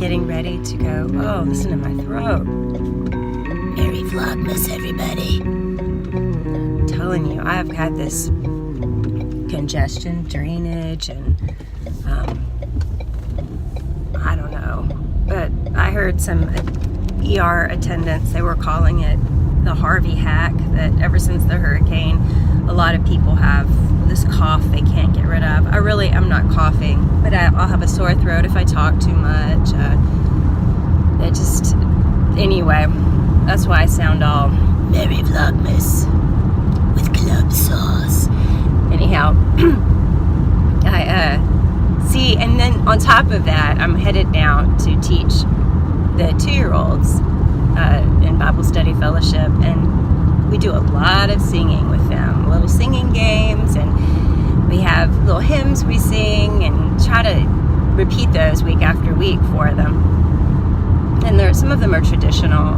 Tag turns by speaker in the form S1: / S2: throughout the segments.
S1: getting ready to go. Oh, listen to my throat. Merry Vlogmas, everybody. I'm telling you, I've had this congestion, drainage, and I don't know. But I heard some ER attendants, they were calling it the Harvey hack, that ever since the hurricane, a lot of people have this cough they can't get rid of. I'm not coughing, but I'll have a sore throat if I talk too much. Anyway, that's why I sound all Merry Vlogmas with club sauce. Anyhow, see, and then on top of that, I'm headed down to teach the 2-year-olds in Bible study fellowship, and we do a lot of singing with them, little singing games, and we have little hymns we sing and try to repeat those week after week for them. And some of them are traditional,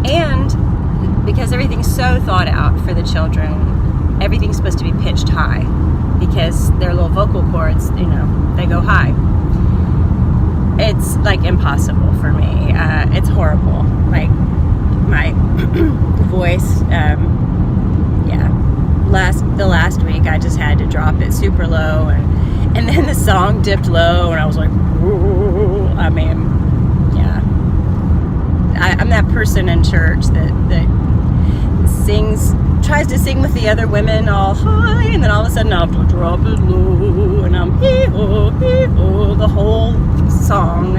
S1: and because everything's so thought out for the children, everything's supposed to be pitched high because their little vocal cords, they go high. It's like impossible for me. It's horrible. Like my voice, the last week I just had to drop it super low, and then the song dipped low, and I was like, ooh. I mean, yeah. I'm that person in church that tries to sing with the other women all high, and then all of a sudden I'll have to drop it low, and I'm hee-ho, hee-ho, the whole song.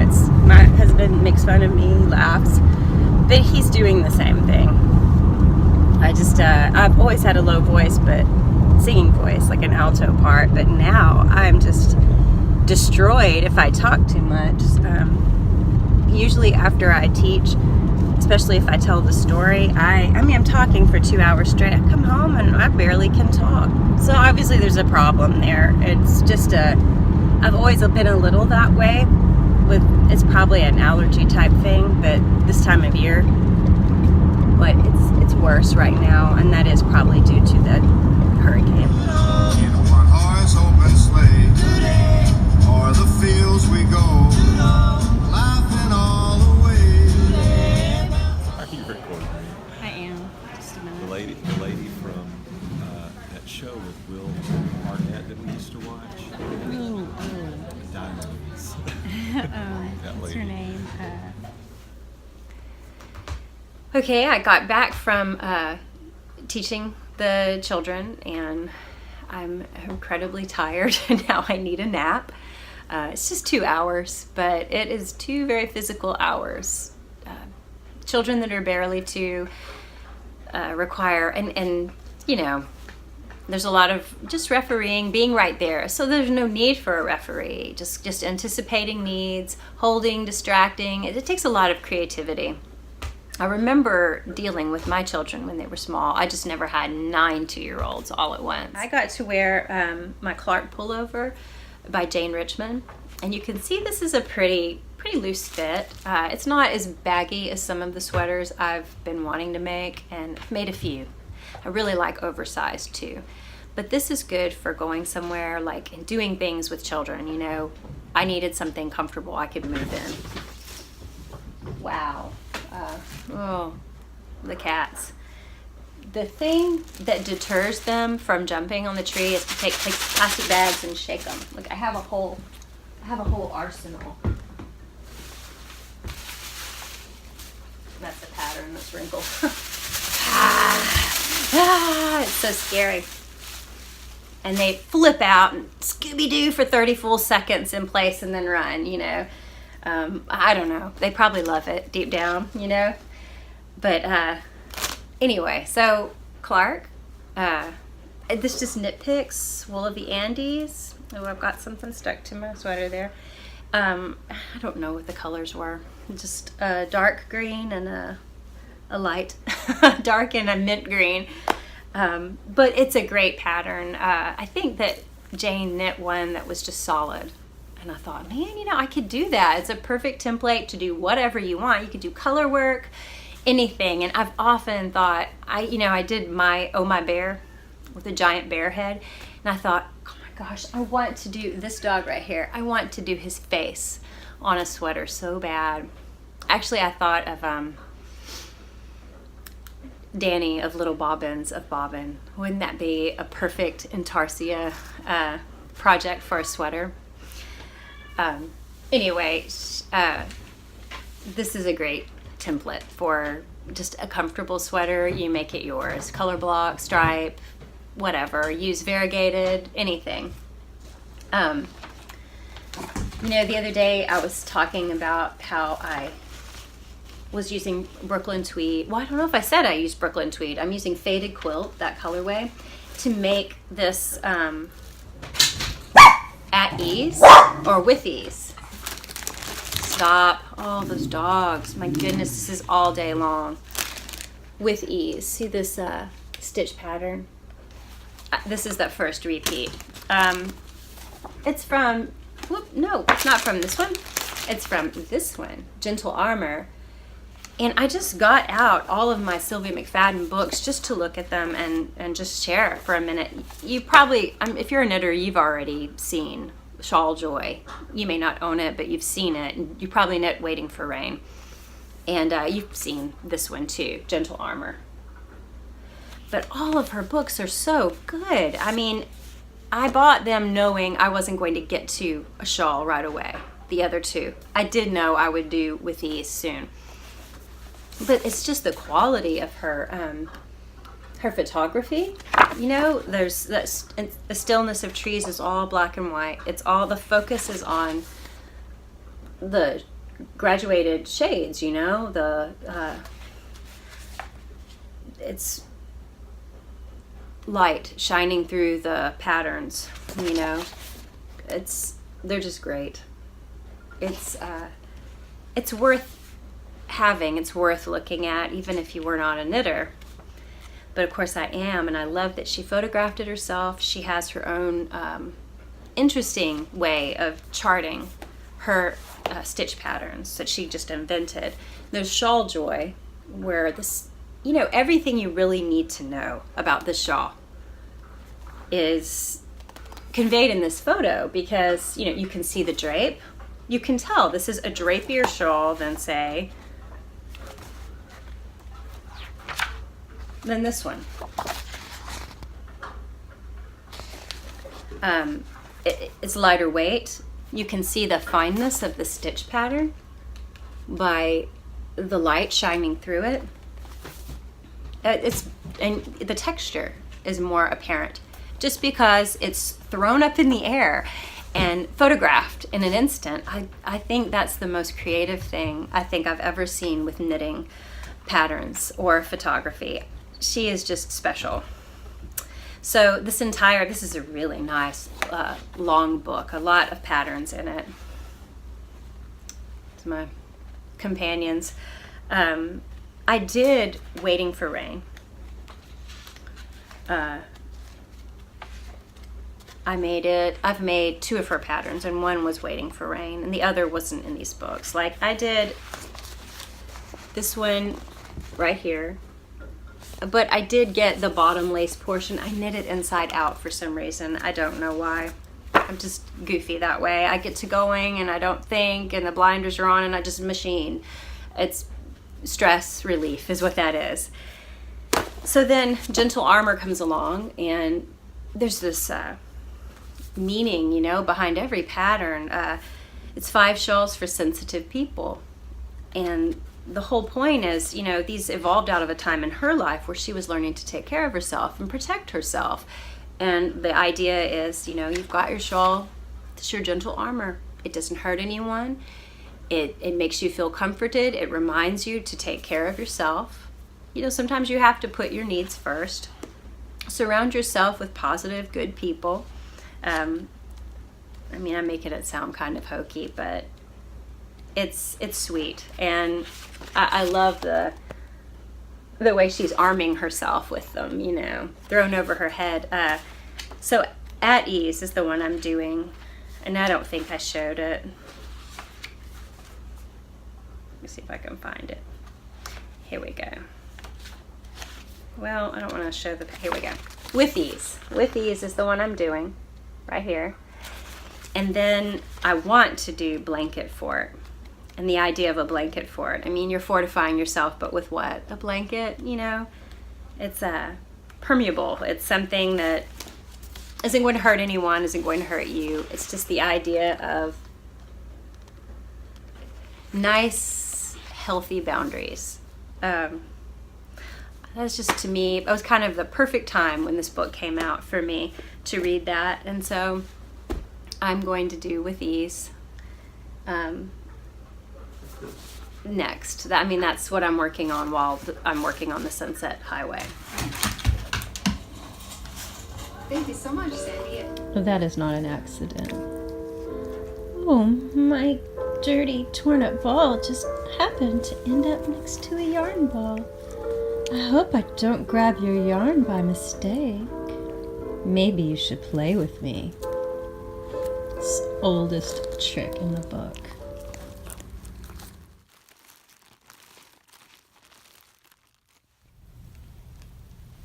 S1: My husband makes fun of me, laughs, but he's doing the same thing. I've always had a low voice, but singing voice, like an alto part, but now I'm just destroyed if I talk too much. Usually after I teach, especially if I tell the story, I'm talking for 2 hours straight. I come home and I barely can talk. So obviously there's a problem there. It's just I've always been a little that way. It's probably an allergy type thing, but this time of year, but it's worse right now, and that is probably due to the hurricane.
S2: In a one-horse open sleigh, o'er the fields we go, laughing all the way.
S3: Are you recording me?
S1: I am. Just a minute.
S3: The lady from that show with Will Arnett that we used to watch. Diamonds.
S1: What's her name? Okay, I got back from teaching the children, and I'm incredibly tired, and now I need a nap. It's just 2 hours, but it is 2 very physical hours. Children that are barely 2 require, and there's a lot of just refereeing, being right there. So there's no need for a referee, just anticipating needs, holding, distracting. It takes a lot of creativity. I remember dealing with my children when they were small. I just never had 9 2-year-olds all at once. I got to wear my Clark pullover by Jane Richmond, and you can see this is a pretty loose fit. It's not as baggy as some of the sweaters I've been wanting to make, and I've made a few. I really like oversized too, but this is good for going somewhere, like, and doing things with children. I needed something comfortable I could move in. Wow. The cats. The thing that deters them from jumping on the tree is to take plastic bags and shake them. Look, I have a whole arsenal. That's the pattern, this wrinkle. It's so scary. And they flip out and Scooby-Doo for 30 full seconds in place and then run, I don't know. They probably love it deep down, But anyway, so Clark, this just nitpicks Wool of the Andes. Oh, I've got something stuck to my sweater there. I don't know what the colors were. Just a dark green and a light dark and a mint green. But it's a great pattern. I think that Jane knit one that was just solid. And I thought, man, I could do that. It's a perfect template to do whatever you want. You could do color work, anything. And I've often thought, I did my Oh My Bear with a giant bear head. And I thought, oh my gosh, I want to do this dog right here. I want to do his face on a sweater so bad. Actually, I thought of Danny of Little Bobbins of Bobbin. Wouldn't that be a perfect intarsia project for a sweater? Anyway, this is a great template for just a comfortable sweater. You make it yours. Color block, stripe, whatever. Use variegated, anything. You know, the other day I was talking about how I was using Brooklyn tweed. Well, I don't know if I said I used Brooklyn tweed. I'm using faded quilt, that colorway, to make this at ease or with ease. Stop. Oh, those dogs. My goodness, this is all day long. With ease. See this stitch pattern? This is the first repeat. It's from, no, it's not from this one. It's from this one, Gentle Armor. And I just got out all of my Sylvia McFadden books just to look at them and just share for a minute. You probably, if you're a knitter, you've already seen Shawl Joy. You may not own it, but you've seen it. And you probably knit Waiting for Rain. And you've seen this one too, Gentle Armor. But all of her books are so good. I mean, I bought them knowing I wasn't going to get to a shawl right away. The other two, I did know I would do with these soon. But it's just the quality of her her photography. You know, there's that the stillness of trees is all black and white. It's all, the focus is on the graduated shades, you know, it's light shining through the patterns, you know. They're just great. It's worth having, it's worth looking at, even if you were not a knitter. But of course I am, and I love that she photographed it herself. She has her own interesting way of charting her stitch patterns that she just invented. There's Shawl Joy, where this, you know, everything you really need to know about the shawl is conveyed in this photo, because, you know, you can see the drape. You can tell this is a drapier shawl than, say, than this one. It's lighter weight. You can see the fineness of the stitch pattern by the light shining through it. And the texture is more apparent just because it's thrown up in the air and photographed in an instant. I think that's the most creative thing I think I've ever seen with knitting patterns or photography. She is just special. So this is a really nice long book, a lot of patterns in it. It's my companions. I did Waiting for Rain. I've made two of her patterns, and one was Waiting for Rain, and the other wasn't in these books. Like, I did this one right here, but I did get the bottom lace portion. I knit it inside out for some reason. I don't know why. I'm just goofy that way. I get to going and I don't think, and the blinders are on and I just machine. It's stress relief is what that is. So then Gentle Armor comes along, and there's this meaning, you know, behind every pattern. It's 5 shawls for sensitive people. And the whole point is, you know, these evolved out of a time in her life where she was learning to take care of herself and protect herself. And the idea is, you know, you've got your shawl, it's your gentle armor. It doesn't hurt anyone. It makes you feel comforted. It reminds you to take care of yourself. You know, sometimes you have to put your needs first. Surround yourself with positive, good people. I mean, I'm making it sound kind of hokey, but it's sweet. And I love the way she's arming herself with them, you know, thrown over her head. So At Ease is the one I'm doing, and I don't think I showed it. Let me see if I can find it. Here we go. Well, I don't want to show here we go. With Ease is the one I'm doing right here. And then I want to do blanket fort. And the idea of a blanket fort. I mean, you're fortifying yourself, but with what? A blanket, you know? It's permeable. It's something that isn't going to hurt anyone, isn't going to hurt you. It's just the idea of nice, healthy boundaries. That's just, to me, it was kind of the perfect time when this book came out for me to read that. And so I'm going to do With Ease next. I mean, that's what I'm working on while I'm working on the Sunset Highway. Thank you so much, Sandy.
S4: That is not an accident. Oh, my dirty, torn up ball just happened to end up next to a yarn ball. I hope I don't grab your yarn by mistake. Maybe you should play with me. It's the oldest trick in the book.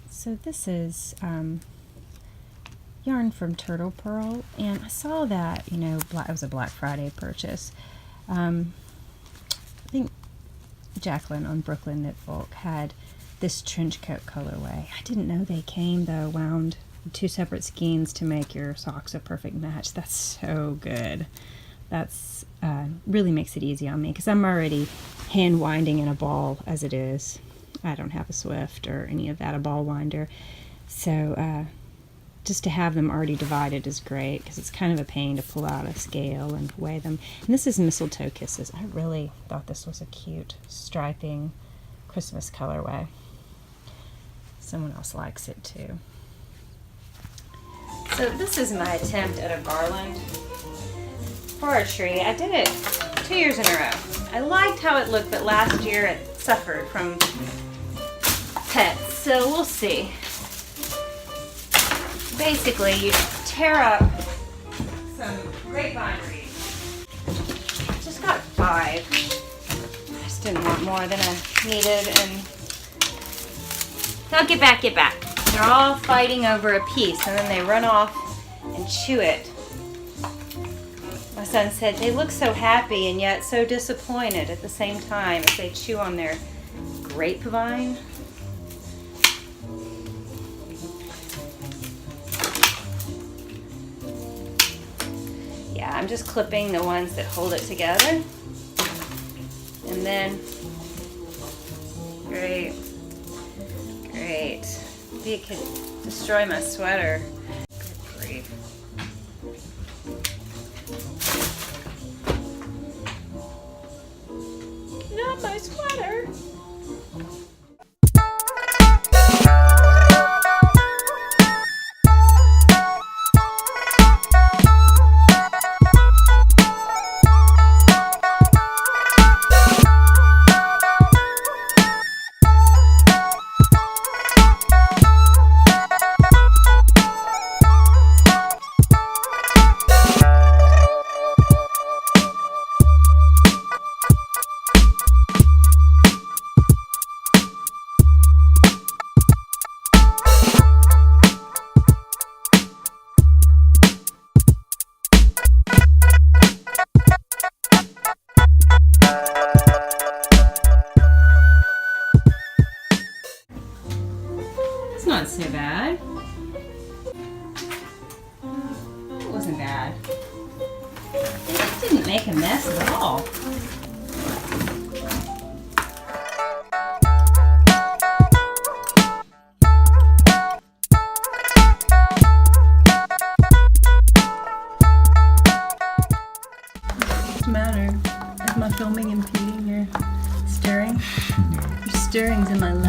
S4: So this is yarn from Turtle Pearl, and I saw that, you know, it was a Black Friday purchase. I think Jacqueline on Brooklyn Knit Folk had this trench coat colorway. I didn't know they came though wound 2 separate skeins to make your socks a perfect match. That's so good. That's really makes it easy on me because I'm already hand winding in a ball as it is. I don't have a Swift or any of that, a ball winder. So just to have them already divided is great because it's kind of a pain to pull out a scale and weigh them. And this is Mistletoe Kisses. I really thought this was a cute striping Christmas colorway. Someone else likes it too.
S1: So this is my attempt at a garland for a tree. I did it 2 years in a row. I liked how it looked, but last year it suffered from pets, so we'll see. Basically, you tear up some grapevine reeds. Just got 5. I just didn't want more than I needed, and no, get back. They're all fighting over a piece, and then they run off and chew it. My son said they look so happy and yet so disappointed at the same time as they chew on their grapevine. Yeah, I'm just clipping the ones that hold it together. And then, great. Maybe it could destroy my sweater. Good grief. Not my sweater. Not so bad. It wasn't bad. It didn't make a mess at all. What's the matter? Is my filming impeding your stirring? Your stirring's in my lap.